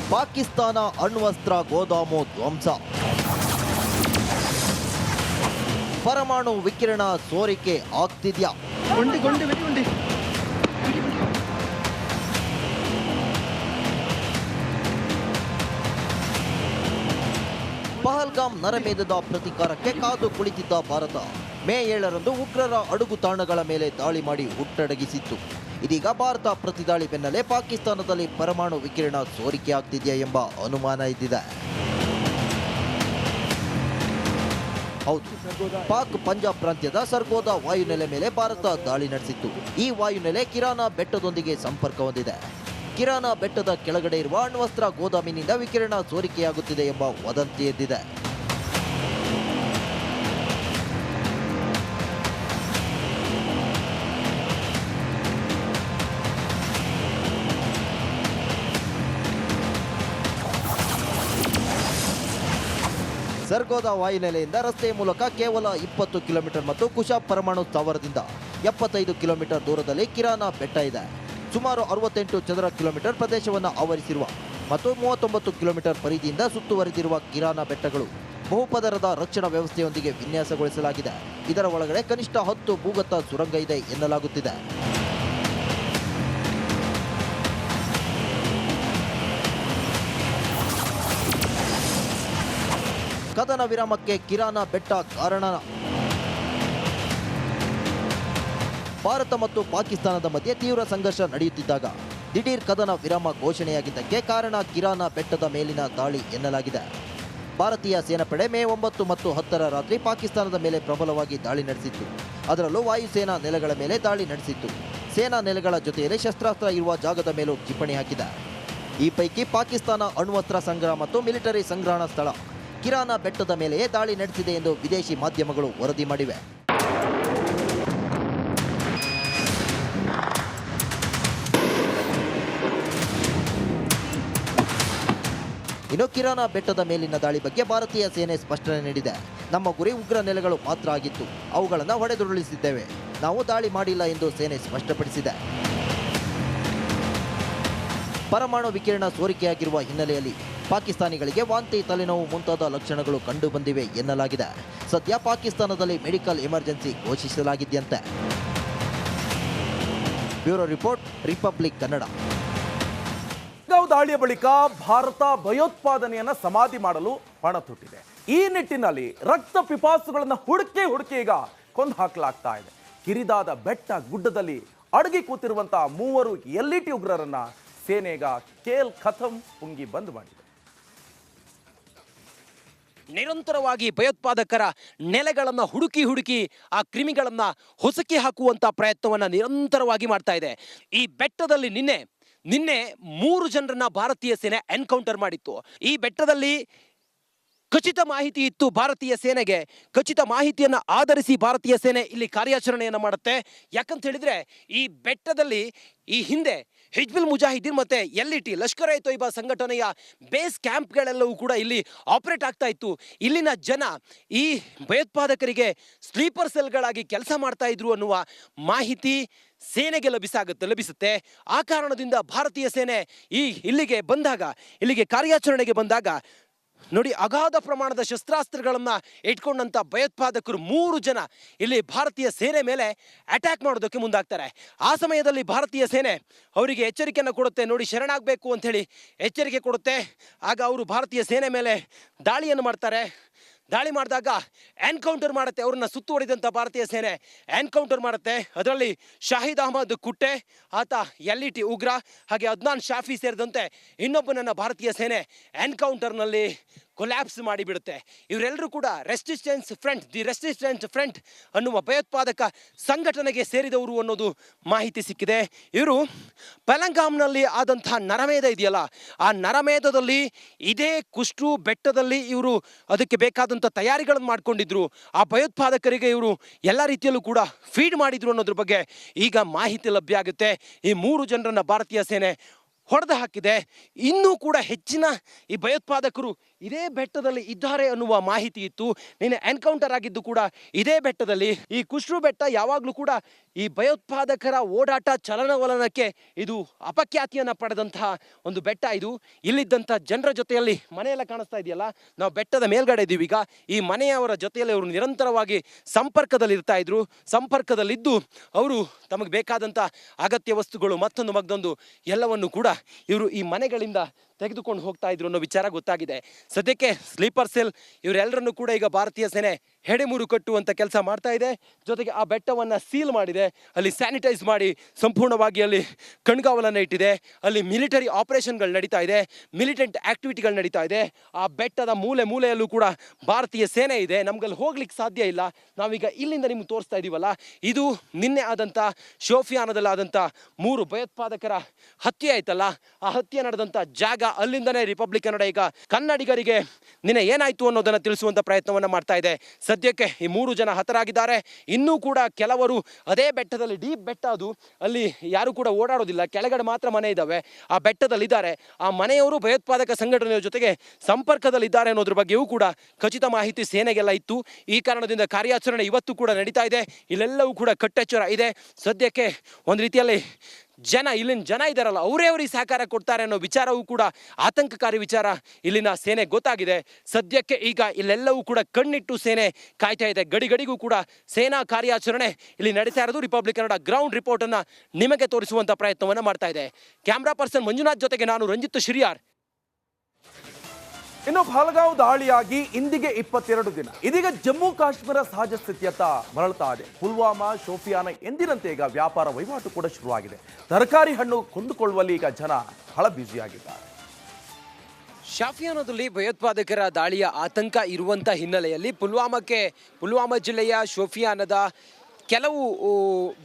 ಪಾಕಿಸ್ತಾನ ಅಣ್ವಸ್ತ್ರ ಗೋದಾಮು ಧ್ವಂಸ. ಪರಮಾಣು ವಿಕಿರಣ ಸೋರಿಕೆ ಆಗ್ತಿದ್ಯಾ? ಪಹಲ್ಗಾಮ್ ನರಮೇಧದ ಪ್ರತೀಕಾರಕ್ಕೆ ಕಾದು ಕುಳಿತಿದ್ದ ಭಾರತ ಮೇ 7ರಂದು ಉಗ್ರರ ಅಡುಗು ತಾಣಗಳ ಮೇಲೆ ದಾಳಿ ಮಾಡಿ ಹುಟ್ಟಡಗಿಸಿತ್ತು. ಇದೀಗ ಭಾರತ ಪ್ರತಿದಾಳಿ ಬೆನ್ನಲ್ಲೇ ಪಾಕಿಸ್ತಾನದಲ್ಲಿ ಪರಮಾಣು ವಿಕಿರಣ ಸೋರಿಕೆ ಆಗ್ತಿದೆಯಾ ಎಂಬ ಅನುಮಾನ ಇದ್ದಿದೆ. ಹೌದು, ಪಾಕ್ ಪಂಜಾಬ್ ಪ್ರಾಂತ್ಯದ ಸರ್ಗೋದಾ ವಾಯುನೆಲೆ ಮೇಲೆ ಭಾರತ ದಾಳಿ ನಡೆಸಿತ್ತು. ಈ ವಾಯುನೆಲೆ ಕಿರಾನ ಬೆಟ್ಟದೊಂದಿಗೆ ಸಂಪರ್ಕ ಹೊಂದಿದೆ. ಕಿರಾನ ಬೆಟ್ಟದ ಕೆಳಗಡೆ ಇರುವ ಅಣ್ವಸ್ತ್ರ ಗೋದಾಮಿನಿಂದ ವಿಕಿರಣ ಸೋರಿಕೆಯಾಗುತ್ತಿದೆ ಎಂಬ ವದಂತಿ ಎದ್ದಿದೆ. ಸರ್ಗೋದಾ ವಾಯುನೆಲೆಯಿಂದ ರಸ್ತೆಯ ಮೂಲಕ ಕೇವಲ 20 ಕಿಲೋಮೀಟರ್ ಮತ್ತು ಕುಶಾಬ್ ಪರಮಾಣು ಸ್ಥಾವರದಿಂದ 75 ಕಿಲೋಮೀಟರ್ ದೂರದಲ್ಲಿ ಕಿರಾನ ಬೆಟ್ಟ ಇದೆ. ಸುಮಾರು 68 ಚದರ ಕಿಲೋಮೀಟರ್ ಪ್ರದೇಶವನ್ನು ಆವರಿಸಿರುವ ಮತ್ತು 39 ಕಿಲೋಮೀಟರ್ ಪರಿಧಿಯಿಂದ ಸುತ್ತುವರಿದಿರುವ ಕಿರಾನ ಬೆಟ್ಟಗಳು ಬಹುಪದರದ ರಕ್ಷಣಾ ವ್ಯವಸ್ಥೆಯೊಂದಿಗೆ ವಿನ್ಯಾಸಗೊಳಿಸಲಾಗಿದೆ. ಇದರ ಒಳಗಡೆ ಕನಿಷ್ಠ 10 ಭೂಗತ ಸುರಂಗ ಇದೆ ಎನ್ನಲಾಗುತ್ತಿದೆ. ಕದನ ವಿರಾಮಕ್ಕೆ ಕಿರಾನ ಬೆಟ್ಟ ಕಾರಣ. ಭಾರತ ಮತ್ತು ಪಾಕಿಸ್ತಾನದ ಮಧ್ಯೆ ತೀವ್ರ ಸಂಘರ್ಷ ನಡೆಯುತ್ತಿದ್ದಾಗ ದಿಢೀರ್ ಕದನ ವಿರಾಮ ಘೋಷಣೆಯಾಗಿದ್ದಕ್ಕೆ ಕಾರಣ ಕಿರಾನ ಬೆಟ್ಟದ ಮೇಲಿನ ದಾಳಿ ಎನ್ನಲಾಗಿದೆ. ಭಾರತೀಯ ಸೇನಾಪಡೆ ಮೇ 9 ಮತ್ತು 10ರ ರಾತ್ರಿ ಪಾಕಿಸ್ತಾನದ ಮೇಲೆ ಪ್ರಬಲವಾಗಿ ದಾಳಿ ನಡೆಸಿತ್ತು. ಅದರಲ್ಲೂ ವಾಯುಸೇನಾ ನೆಲೆಗಳ ಮೇಲೆ ದಾಳಿ ನಡೆಸಿತ್ತು. ಸೇನಾ ನೆಲೆಗಳ ಜೊತೆಯಲ್ಲಿ ಶಸ್ತ್ರಾಸ್ತ್ರ ಇರುವ ಜಾಗದ ಮೇಲೂ ಕ್ಷಿಪಣಿ ಹಾಕಿದೆ. ಈ ಪೈಕಿ ಪಾಕಿಸ್ತಾನ ಅಣ್ವಸ್ತ್ರ ಸಂಗ್ರಹ ಮತ್ತು ಮಿಲಿಟರಿ ಸಂಗ್ರಹಣ ಸ್ಥಳ ಕಿರಾನ ಬೆಟ್ಟದ ಮೇಲೆಯೇ ದಾಳಿ ನಡೆಸಿದೆ ಎಂದು ವಿದೇಶಿ ಮಾಧ್ಯಮಗಳು ವರದಿ ಮಾಡಿವೆ. ಇನ್ನು ಕಿರಾನ ಬೆಟ್ಟದ ಮೇಲಿನ ದಾಳಿ ಬಗ್ಗೆ ಭಾರತೀಯ ಸೇನೆ ಸ್ಪಷ್ಟನೆ ನೀಡಿದೆ. ನಮ್ಮ ಗುರಿ ಉಗ್ರ ನೆಲೆಗಳು ಮಾತ್ರ ಆಗಿತ್ತು, ಅವುಗಳನ್ನು ಹೊಡೆದುರುಳಿಸಿದ್ದೇವೆ, ನಾವು ದಾಳಿ ಮಾಡಿಲ್ಲ ಎಂದು ಸೇನೆ ಸ್ಪಷ್ಟಪಡಿಸಿದೆ. ಪರಮಾಣು ವಿಕಿರಣ ಸೋರಿಕೆಯಾಗಿರುವ ಹಿನ್ನೆಲೆಯಲ್ಲಿ ಪಾಕಿಸ್ತಾನಿಗಳಿಗೆ ವಾಂತಿ, ತಲೆನೋವು ಮುಂತಾದ ಲಕ್ಷಣಗಳು ಕಂಡುಬಂದಿವೆ ಎನ್ನಲಾಗಿದೆ. ಸದ್ಯ ಪಾಕಿಸ್ತಾನದಲ್ಲಿ ಮೆಡಿಕಲ್ ಎಮರ್ಜೆನ್ಸಿ ಘೋಷಿಸಲಾಗಿದೆಯಂತೆ. Bureau report, Republic Kannada. ದಾಳಿಯ ಬಳಿಕ ಭಾರತ ಭಯೋತ್ಪಾದನೆಯನ್ನ ಸಮಾಧಿ ಮಾಡಲು ಪಣ ತೊಟ್ಟಿದೆ. ಈ ನಿಟ್ಟಿನಲ್ಲಿ ರಕ್ತ ಪಿಪಾಸುಗಳನ್ನ ಹುಡುಕಿ ಈಗ ಕೊಂದು ಹಾಕಲಾಗ್ತಾ ಇದೆ. ಕಿರಿದಾದ ಬೆಟ್ಟ ಗುಡ್ಡದಲ್ಲಿ ಅಡಗಿ ಕೂತಿರುವಂತಹ 3 LET ಉಗ್ರರನ್ನ ಸೇನೆಗ ಕೇಲ್ ಖತಂ ಪುಂಗಿ ಬಂದ್ ಮಾಡಿದೆ. ನಿರಂತರವಾಗಿ ಭಯೋತ್ಪಾದಕರ ನೆಲೆಗಳನ್ನು ಹುಡುಕಿ ಆ ಕ್ರಿಮಿಗಳನ್ನು ಹೊಸಕಿ ಹಾಕುವಂತ ಪ್ರಯತ್ನವನ್ನ ನಿರಂತರವಾಗಿ ಮಾಡ್ತಾ ಇದೆ. ಈ ಬೆಟ್ಟದಲ್ಲಿ ನಿನ್ನೆ 3 ಜನರನ್ನ ಭಾರತೀಯ ಸೇನೆ ಎನ್ಕೌಂಟರ್ ಮಾಡಿತ್ತು. ಈ ಬೆಟ್ಟದಲ್ಲಿ ಖಚಿತ ಮಾಹಿತಿ ಇತ್ತು ಭಾರತೀಯ ಸೇನೆಗೆ. ಖಚಿತ ಮಾಹಿತಿಯನ್ನು ಆಧರಿಸಿ ಭಾರತೀಯ ಸೇನೆ ಇಲ್ಲಿ ಕಾರ್ಯಾಚರಣೆಯನ್ನು ಮಾಡುತ್ತೆ. ಯಾಕಂತ ಹೇಳಿದ್ರೆ ಈ ಬೆಟ್ಟದಲ್ಲಿ ಈ ಹಿಂದೆ ಹಿಜ್ಬುಲ್ ಮುಜಾಹಿದೀನ್ ಮತ್ತೆ LET ಲಷ್ಕರ್ ಎ ತೊಯ್ಬಾ ಸಂಘಟನೆಯ ಬೇಸ್ ಕ್ಯಾಂಪ್ಗಳೆಲ್ಲವೂ ಕೂಡ ಇಲ್ಲಿ ಆಪರೇಟ್ ಆಗ್ತಾ ಇತ್ತು. ಇಲ್ಲಿನ ಜನ ಈ ಭಯೋತ್ಪಾದಕರಿಗೆ ಸ್ಲೀಪರ್ ಸೆಲ್ಗಳಾಗಿ ಕೆಲಸ ಮಾಡ್ತಾ ಇದ್ರು ಅನ್ನುವ ಮಾಹಿತಿ ಸೇನೆಗೆ ಲಭಿಸುತ್ತೆ. ಆ ಕಾರಣದಿಂದ ಭಾರತೀಯ ಸೇನೆ ಇಲ್ಲಿಗೆ ಕಾರ್ಯಾಚರಣೆಗೆ ಬಂದಾಗ ನೋಡಿ, ಅಗಾಧ ಪ್ರಮಾಣದ ಶಸ್ತ್ರಾಸ್ತ್ರಗಳನ್ನು ಇಟ್ಕೊಂಡಂತ ಭಯೋತ್ಪಾದಕರು 3 ಜನ ಇಲ್ಲಿ ಭಾರತೀಯ ಸೇನೆ ಮೇಲೆ ಅಟ್ಯಾಕ್ ಮಾಡೋದಕ್ಕೆ ಮುಂದಾಗ್ತಾರೆ. ಆ ಸಮಯದಲ್ಲಿ ಭಾರತೀಯ ಸೇನೆ ಅವರಿಗೆ ಎಚ್ಚರಿಕೆಯನ್ನು ಕೊಡುತ್ತೆ. ನೋಡಿ, ಶರಣಾಗಬೇಕು ಅಂತ ಹೇಳಿ ಎಚ್ಚರಿಕೆ ಕೊಡುತ್ತೆ. ಆಗ ಅವರು ಭಾರತೀಯ ಸೇನೆ ಮೇಲೆ ದಾಳಿಯನ್ನು ಮಾಡ್ತಾರೆ. ದಾಳಿ ಮಾಡಿದಾಗ ಎನ್ಕೌಂಟರ್ ಮಾಡುತ್ತೆ. ಅವ್ರನ್ನ ಸುತ್ತುವರಿದಂಥ ಭಾರತೀಯ ಸೇನೆ ಎನ್ಕೌಂಟರ್ ಮಾಡುತ್ತೆ. ಅದರಲ್ಲಿ ಶಾಹಿದ್ ಅಹಮದ್ ಕುಟ್ಟೆ, ಆತ LET ಉಗ್ರ, ಹಾಗೆ ಅದ್ನಾನ್ ಶಾಫಿ ಸೇರಿದಂತೆ ಇನ್ನೊಬ್ಬನನ್ನ ಭಾರತೀಯ ಸೇನೆ ಎನ್ಕೌಂಟರ್ನಲ್ಲಿ ಕೊಲ್ಯಾಪ್ಸ್ ಮಾಡಿಬಿಡುತ್ತೆ. ಇವರೆಲ್ಲರೂ ಕೂಡ ದಿ ರೆಸಿಸ್ಟೆನ್ಸ್ ಫ್ರಂಟ್ ಅನ್ನುವ ಭಯೋತ್ಪಾದಕ ಸಂಘಟನೆಗೆ ಸೇರಿದವರು ಅನ್ನೋದು ಮಾಹಿತಿ ಸಿಕ್ಕಿದೆ. ಇವರು ಪೆಲಂಗಾಮ್ನಲ್ಲಿ ಆದಂತಹ ನರಮೇಧ ಇದೆಯಲ್ಲ, ಆ ನರಮೇಧದಲ್ಲಿ ಇದೇ ಕುಷ್ಟು ಬೆಟ್ಟದಲ್ಲಿ ಇವರು ಅದಕ್ಕೆ ಬೇಕಾದಂಥ ತಯಾರಿಗಳನ್ನು ಮಾಡ್ಕೊಂಡಿದ್ರು. ಆ ಭಯೋತ್ಪಾದಕರಿಗೆ ಇವರು ಎಲ್ಲ ರೀತಿಯಲ್ಲೂ ಕೂಡ ಫೀಡ್ ಮಾಡಿದ್ರು ಅನ್ನೋದ್ರ ಬಗ್ಗೆ ಈಗ ಮಾಹಿತಿ ಲಭ್ಯ ಆಗುತ್ತೆ. ಈ 3 ಜನರನ್ನ ಭಾರತೀಯ ಸೇನೆ ಹೊಡೆದು ಹಾಕಿದೆ. ಇನ್ನೂ ಕೂಡ ಹೆಚ್ಚಿನ ಈ ಭಯೋತ್ಪಾದಕರು ಇದೇ ಬೆಟ್ಟದಲ್ಲಿ ಇದ್ದಾರೆ ಅನ್ನುವ ಮಾಹಿತಿ ಇತ್ತು. ನಿನ್ನೆ ಎನ್ಕೌಂಟರ್ ಆಗಿದ್ದು ಕೂಡ ಇದೇ ಬೆಟ್ಟದಲ್ಲಿ. ಈ ಕುಶ್ರು ಬೆಟ್ಟ ಯಾವಾಗಲೂ ಕೂಡ ಈ ಭಯೋತ್ಪಾದಕರ ಓಡಾಟ ಚಲನವಲನಕ್ಕೆ ಇದು ಅಪಖ್ಯಾತಿಯನ್ನು ಪಡೆದಂತಹ ಒಂದು ಬೆಟ್ಟ. ಇದು ಇಲ್ಲಿದ್ದಂಥ ಜನರ ಜೊತೆಯಲ್ಲಿ ಮನೆಯೆಲ್ಲ ಕಾಣಿಸ್ತಾ ಇದೆಯಲ್ಲ, ನಾವು ಬೆಟ್ಟದ ಮೇಲ್ಗಡೆ ಇದ್ದೀವಿ. ಈಗ ಈ ಮನೆಯವರ ಜೊತೆಯಲ್ಲಿ ಅವರು ನಿರಂತರವಾಗಿ ಸಂಪರ್ಕದಲ್ಲಿರ್ತಾ ಇದ್ರು. ಸಂಪರ್ಕದಲ್ಲಿದ್ದು ಅವರು ತಮಗೆ ಬೇಕಾದಂಥ ಅಗತ್ಯ ವಸ್ತುಗಳು ಮತ್ತೊಂದು ಎಲ್ಲವನ್ನು ಕೂಡ ಇವರು ಈ ಮನೆಗಳಿಂದ ತೆಗೆದುಕೊಂಡು ಹೋಗ್ತಾ ಇದ್ರು ಅನ್ನೋ ವಿಚಾರ ಗೊತ್ತಾಗಿದೆ. ಸದ್ಯಕ್ಕೆ ಸ್ಲೀಪರ್ ಸೆಲ್ ಇವರೆಲ್ಲರನ್ನು ಕೂಡ ಈಗ ಭಾರತೀಯ ಸೇನೆ ಹೆಡೆಮೂರು ಕಟ್ಟುವಂಥ ಕೆಲಸ ಮಾಡ್ತಾ ಇದೆ. ಜೊತೆಗೆ ಆ ಬೆಟ್ಟವನ್ನು ಸೀಲ್ ಮಾಡಿದೆ, ಅಲ್ಲಿ ಸ್ಯಾನಿಟೈಸ್ ಮಾಡಿ ಸಂಪೂರ್ಣವಾಗಿ ಅಲ್ಲಿ ಕಣ್ಗಾವಲನ್ನು ಇಟ್ಟಿದೆ. ಅಲ್ಲಿ ಮಿಲಿಟರಿ ಆಪರೇಷನ್ಗಳು ನಡೀತಾ ಇದೆ, ಮಿಲಿಟೆಂಟ್ ಆಕ್ಟಿವಿಟಿಗಳು ನಡೀತಾ ಇದೆ. ಆ ಬೆಟ್ಟದ ಮೂಲೆಯಲ್ಲೂ ಕೂಡ ಭಾರತೀಯ ಸೇನೆ ಇದೆ. ನಮ್ಗಲ್ಲಿ ಹೋಗ್ಲಿಕ್ಕೆ ಸಾಧ್ಯ ಇಲ್ಲ. ನಾವೀಗ ಇಲ್ಲಿಂದ ನಿಮ್ಗೆ ತೋರಿಸ್ತಾ ಇದೀವಲ್ಲ, ಇದು ನಿನ್ನೆ ಆದಂಥ ಶೋಫಿಯಾನದಲ್ಲಿ ಆದಂಥ 3 ಭಯೋತ್ಪಾದಕರ ಹತ್ಯೆ ಆಯ್ತಲ್ಲ, ಆ ಹತ್ಯೆ ನಡೆದಂಥ ಜಾಗ. ಅಲ್ಲಿಂದನೇ ರಿಪಬ್ಲಿಕ್ ಕನ್ನಡ ಈಗ ಕನ್ನಡಿಗರಿಗೆ ನಿನ್ನೆ ಏನಾಯ್ತು ಅನ್ನೋದನ್ನು ತಿಳಿಸುವಂಥ ಪ್ರಯತ್ನವನ್ನು ಮಾಡ್ತಾ ಇದೆ. ಸದ್ಯಕ್ಕೆ ಈ 3 ಜನ ಹತರಾಗಿದ್ದಾರೆ. ಇನ್ನೂ ಕೂಡ ಕೆಲವರು ಅದೇ ಬೆಟ್ಟದಲ್ಲಿ, ಡೀಪ್ ಬೆಟ್ಟ ಅದು, ಅಲ್ಲಿ ಯಾರು ಕೂಡ ಓಡಾಡೋದಿಲ್ಲ, ಕೆಳಗಡೆ ಮಾತ್ರ ಮನೆ ಇದ್ದಾವೆ, ಆ ಬೆಟ್ಟದಲ್ಲಿದ್ದಾರೆ. ಆ ಮನೆಯವರು ಭಯೋತ್ಪಾದಕ ಸಂಘಟನೆಯ ಜೊತೆಗೆ ಸಂಪರ್ಕದಲ್ಲಿದ್ದಾರೆ ಅನ್ನೋದ್ರ ಬಗ್ಗೆಯೂ ಕೂಡ ಖಚಿತ ಮಾಹಿತಿ ಸೇನೆಗೆಲ್ಲ ಇತ್ತು. ಈ ಕಾರಣದಿಂದ ಕಾರ್ಯಾಚರಣೆ ಇವತ್ತು ಕೂಡ ನಡೀತಾ ಇದೆ. ಇಲ್ಲೆಲ್ಲವೂ ಕೂಡ ಕಟ್ಟೆಚ್ಚರ ಇದೆ. ಸದ್ಯಕ್ಕೆ ಒಂದು ರೀತಿಯಲ್ಲಿ ಇಲ್ಲಿನ ಜನ ಇದ್ದಾರಲ್ಲ ಅವರೇ ಅವರಿಗೆ ಸಹಕಾರ ಕೊಡ್ತಾರೆ ಅನ್ನೋ ವಿಚಾರವೂ ಕೂಡ ಆತಂಕಕಾರಿ ವಿಚಾರ ಇಲ್ಲಿನ ಸೇನೆ ಗೊತ್ತಾಗಿದೆ. ಸದ್ಯಕ್ಕೆ ಈಗ ಇಲ್ಲೆಲ್ಲವೂ ಕೂಡ ಕಣ್ಣಿಟ್ಟು ಸೇನೆ ಕಾಯ್ತಾ ಇದೆ. ಗಡಿಗೂ ಕೂಡ ಸೇನಾ ಕಾರ್ಯಾಚರಣೆ ಇಲ್ಲಿ ನಡೀತಾ ಇರೋದು. ರಿಪಬ್ಲಿಕ್ ಕನ್ನಡ ಗ್ರೌಂಡ್ ರಿಪೋರ್ಟ್ ಅನ್ನ ನಿಮಗೆ ತೋರಿಸುವಂತ ಪ್ರಯತ್ನವನ್ನ ಮಾಡ್ತಾ ಇದೆ. ಕ್ಯಾಮ್ರಾ ಪರ್ಸನ್ ಮಂಜುನಾಥ್ ಜೊತೆಗೆ ನಾನು ರಂಜಿತ್ ಶಿರಿಯಾರ್. ಇನ್ನು ಪಹಲ್ಗಾಂವ್ ದಾಳಿಯಾಗಿ ಇಂದಿಗೆ 22 ದಿನ. ಇದೀಗ ಜಮ್ಮು ಕಾಶ್ಮೀರ ಸಹಜ ಸ್ಥಿತಿಯತ್ತ ಮರಳ್ತಾ ಇದೆ. ಪುಲ್ವಾಮಾ, ಶೋಪಿಯಾನ ಎಂದಿನಂತೆ ಈಗ ವ್ಯಾಪಾರ ವಹಿವಾಟು ಕೂಡ ಶುರುವಾಗಿದೆ. ತರಕಾರಿ ಹಣ್ಣು ಕೊಂಡುಕೊಳ್ಳುವಲ್ಲಿ ಈಗ ಜನ ಬಹಳ ಬ್ಯುಸಿಯಾಗಿದ್ದಾರೆ. ಶಾಫಿಯಾನದಲ್ಲಿ ಭಯೋತ್ಪಾದಕರ ದಾಳಿಯ ಆತಂಕ ಇರುವಂಥ ಹಿನ್ನೆಲೆಯಲ್ಲಿ ಪುಲ್ವಾಮಾ ಜಿಲ್ಲೆಯ ಶೋಫಿಯಾನದ ಕೆಲವು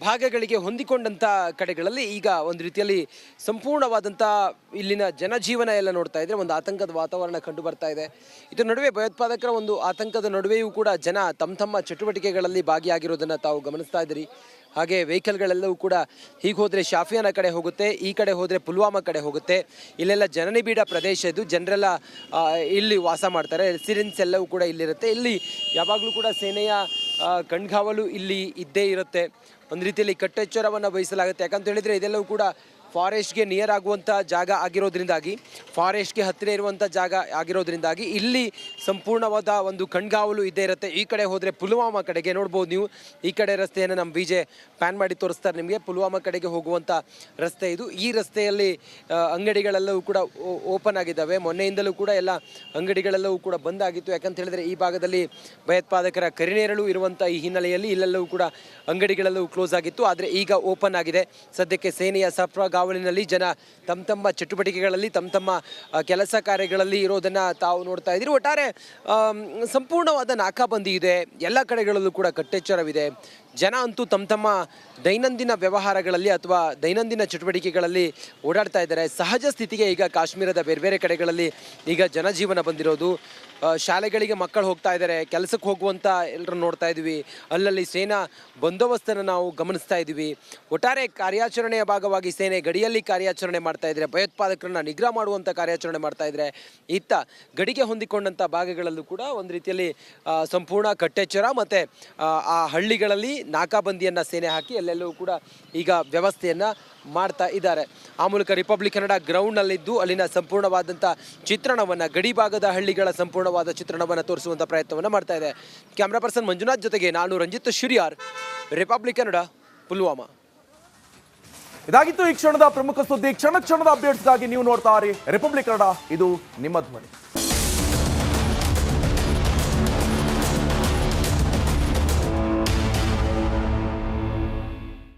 ಭಾಗಗಳಿಗೆ ಹೊಂದಿಕೊಂಡಂಥ ಕಡೆಗಳಲ್ಲಿ ಈಗ ಒಂದು ರೀತಿಯಲ್ಲಿ ಸಂಪೂರ್ಣವಾದಂಥ ಇಲ್ಲಿನ ಜನಜೀವನ ಎಲ್ಲ ನೋಡ್ತಾ ಇದ್ರೆ ಒಂದು ಆತಂಕದ ವಾತಾವರಣ ಕಂಡು ಬರ್ತಾ ಇದೆ. ಇದರ ನಡುವೆ ಭಯೋತ್ಪಾದಕರ ಒಂದು ಆತಂಕದ ನಡುವೆಯೂ ಕೂಡ ಜನ ತಮ್ಮ ಚಟುವಟಿಕೆಗಳಲ್ಲಿ ಭಾಗಿಯಾಗಿರೋದನ್ನು ತಾವು ಗಮನಿಸ್ತಾ ಇದ್ದೀರಿ. ಹಾಗೆ ವೆಹಿಕಲ್ಗಳೆಲ್ಲವೂ ಕೂಡ ಹೀಗೆ ಹೋದರೆ ಶಾಫಿಯಾನ ಕಡೆ ಹೋಗುತ್ತೆ, ಈ ಕಡೆ ಹೋದರೆ ಪುಲ್ವಾಮಾ ಕಡೆ ಹೋಗುತ್ತೆ. ಇಲ್ಲೆಲ್ಲ ಜನನಿಬಿಡ ಪ್ರದೇಶ ಇದು. ಜನರೆಲ್ಲ ಇಲ್ಲಿ ವಾಸ ಮಾಡ್ತಾರೆ. ರೆಸಿಡೆನ್ಸ್ ಎಲ್ಲವೂ ಕೂಡ ಇಲ್ಲಿರುತ್ತೆ. ಇಲ್ಲಿ ಯಾವಾಗಲೂ ಕೂಡ ಸೇನೆಯ ಕಣ್ಗಾವಲು ಇಲ್ಲಿ ಇದ್ದೇ ಇರುತ್ತೆ. ಒಂದು ರೀತಿಯಲ್ಲಿ ಕಟ್ಟೆಚ್ಚರವನ್ನು ವಹಿಸಲಾಗುತ್ತೆ. ಯಾಕಂತ ಹೇಳಿದರೆ ಇದೆಲ್ಲವೂ ಕೂಡ ಫಾರೆಸ್ಟ್ಗೆ ನಿಯರ್ ಆಗುವಂಥ ಜಾಗ ಆಗಿರೋದ್ರಿಂದಾಗಿ, ಫಾರೆಸ್ಟ್ಗೆ ಹತ್ತಿರ ಇರುವಂಥ ಜಾಗ ಆಗಿರೋದ್ರಿಂದಾಗಿ ಇಲ್ಲಿ ಸಂಪೂರ್ಣವಾದ ಒಂದು ಕಣ್ಗಾವಲು ಇದ್ದೇ ಇರುತ್ತೆ. ಈ ಕಡೆ ಹೋದರೆ ಪುಲ್ವಾಮಾ ಕಡೆಗೆ ನೋಡ್ಬೋದು ನೀವು. ಈ ಕಡೆ ರಸ್ತೆಯನ್ನು ನಮ್ಮ ವಿಜೆ ಪ್ಯಾನ್ ಮಾಡಿ ತೋರಿಸ್ತಾರೆ ನಿಮಗೆ. ಪುಲ್ವಾಮಾ ಕಡೆಗೆ ಹೋಗುವಂಥ ರಸ್ತೆ ಇದು. ಈ ರಸ್ತೆಯಲ್ಲಿ ಅಂಗಡಿಗಳೆಲ್ಲವೂ ಕೂಡ ಓಪನ್ ಆಗಿದ್ದಾವೆ. ಮೊನ್ನೆಯಿಂದಲೂ ಕೂಡ ಎಲ್ಲ ಅಂಗಡಿಗಳೆಲ್ಲವೂ ಕೂಡ ಬಂದಾಗಿತ್ತು. ಯಾಕಂತ ಹೇಳಿದರೆ ಈ ಭಾಗದಲ್ಲಿ ಭಯೋತ್ಪಾದಕರ ಕರಿನೇರಳು ಇರುವಂಥ ಈ ಹಿನ್ನೆಲೆಯಲ್ಲಿ ಇಲ್ಲೆಲ್ಲವೂ ಕೂಡ ಅಂಗಡಿಗಳೆಲ್ಲವೂ ಕ್ಲೋಸ್ ಆಗಿತ್ತು. ಆದರೆ ಈಗ ಓಪನ್ ಆಗಿದೆ. ಸದ್ಯಕ್ಕೆ ಸೇನೆಯ ಕಾವಲಿನಲ್ಲಿ ಜನ ತಮ್ಮ ಚಟುವಟಿಕೆಗಳಲ್ಲಿ ತಮ್ಮ ಕೆಲಸ ಕಾರ್ಯಗಳಲ್ಲಿ ಇರೋದನ್ನ ತಾವು ನೋಡ್ತಾ ಇದ್ದೀರಿ. ಒಟ್ಟಾರೆ ಸಂಪೂರ್ಣವಾದ ನಾಕಾಬಂದಿ ಇದೆ. ಎಲ್ಲ ಕಡೆಗಳಲ್ಲೂ ಕೂಡ ಕಟ್ಟೆಚ್ಚರವಿದೆ. ಜನ ಅಂತೂ ತಮ್ಮ ದೈನಂದಿನ ವ್ಯವಹಾರಗಳಲ್ಲಿ ಅಥವಾ ದೈನಂದಿನ ಚಟುವಟಿಕೆಗಳಲ್ಲಿ ಓಡಾಡ್ತಾ ಇದ್ದಾರೆ. ಸಹಜ ಸ್ಥಿತಿಗೆ ಈಗ ಕಾಶ್ಮೀರದ ಬೇರೆ ಬೇರೆ ಕಡೆಗಳಲ್ಲಿ ಈಗ ಜನಜೀವನ ಬಂದಿರೋದು. ಶಾಲೆಗಳಿಗೆ ಮಕ್ಕಳು ಹೋಗ್ತಾ ಇದ್ದಾರೆ, ಕೆಲಸಕ್ಕೆ ಹೋಗುವಂಥ ಎಲ್ಲರೂ ನೋಡ್ತಾ ಇದ್ದೀವಿ. ಅಲ್ಲಲ್ಲಿ ಸೇನಾ ಬಂದೋಬಸ್ತನ್ನು ನಾವು ಗಮನಿಸ್ತಾ ಇದ್ದೀವಿ. ಒಟ್ಟಾರೆ ಕಾರ್ಯಾಚರಣೆಯ ಭಾಗವಾಗಿ ಸೇನೆ ಗಡಿಯಲ್ಲಿ ಕಾರ್ಯಾಚರಣೆ ಮಾಡ್ತಾ ಇದ್ದಾರೆ. ಭಯೋತ್ಪಾದಕರನ್ನ ನಿಗ್ರಹ ಮಾಡುವಂಥ ಕಾರ್ಯಾಚರಣೆ ಮಾಡ್ತಾ ಇದ್ದಾರೆ. ಇತ್ತ ಗಡಿಗೆ ಹೊಂದಿಕೊಂಡಂಥ ಭಾಗಗಳಲ್ಲೂ ಕೂಡ ಒಂದು ರೀತಿಯಲ್ಲಿ ಸಂಪೂರ್ಣ ಕಟ್ಟೆಚ್ಚರ ಮತ್ತು ಆ ಹಳ್ಳಿಗಳಲ್ಲಿ ನಾಕಾಬಂದಿಯನ್ನು ಸೇನೆ ಹಾಕಿ ಎಲ್ಲೆಲ್ಲೂ ಕೂಡ ಈಗ ವ್ಯವಸ್ಥೆಯನ್ನು ಮಾಡ್ತಾ ಇದ್ದಾರೆ. ಆ ಮೂಲಕ ರಿಪಬ್ಲಿಕ್ ಕನ್ನಡ ಗ್ರೌಂಡ್ನಲ್ಲಿದ್ದು ಅಲ್ಲಿನ ಸಂಪೂರ್ಣವಾದಂಥ ಚಿತ್ರಣವನ್ನು, ಗಡಿ ಭಾಗದ ಹಳ್ಳಿಗಳ ಸಂಪೂರ್ಣವಾದ ಚಿತ್ರಣವನ್ನು ತೋರಿಸುವಂಥ ಪ್ರಯತ್ನವನ್ನು ಮಾಡ್ತಾ ಇದೆ. ಕ್ಯಾಮ್ರಾ ಪರ್ಸನ್ ಮಂಜುನಾಥ್ ಜೊತೆಗೆ ನಾನು ರಂಜಿತ್ ಶಿರಿಯಾರ್, ರಿಪಬ್ಲಿಕ್ ಕನ್ನಡ, ಪುಲ್ವಾಮಾ. ಇದಾಗಿತ್ತು ಈ ಕ್ಷಣದ ಪ್ರಮುಖ ಸುದ್ದಿ. ಕ್ಷಣದ ಅಪ್ಡೇಟ್ಸ್ಗಾಗಿ ನೀವು ನೋಡ್ತಾ ಇರಿ ರಿಪಬ್ಲಿಕ್ ಕನ್ನಡ. ಇದು ನಿಮ್ಮ ಧ್ವನಿ.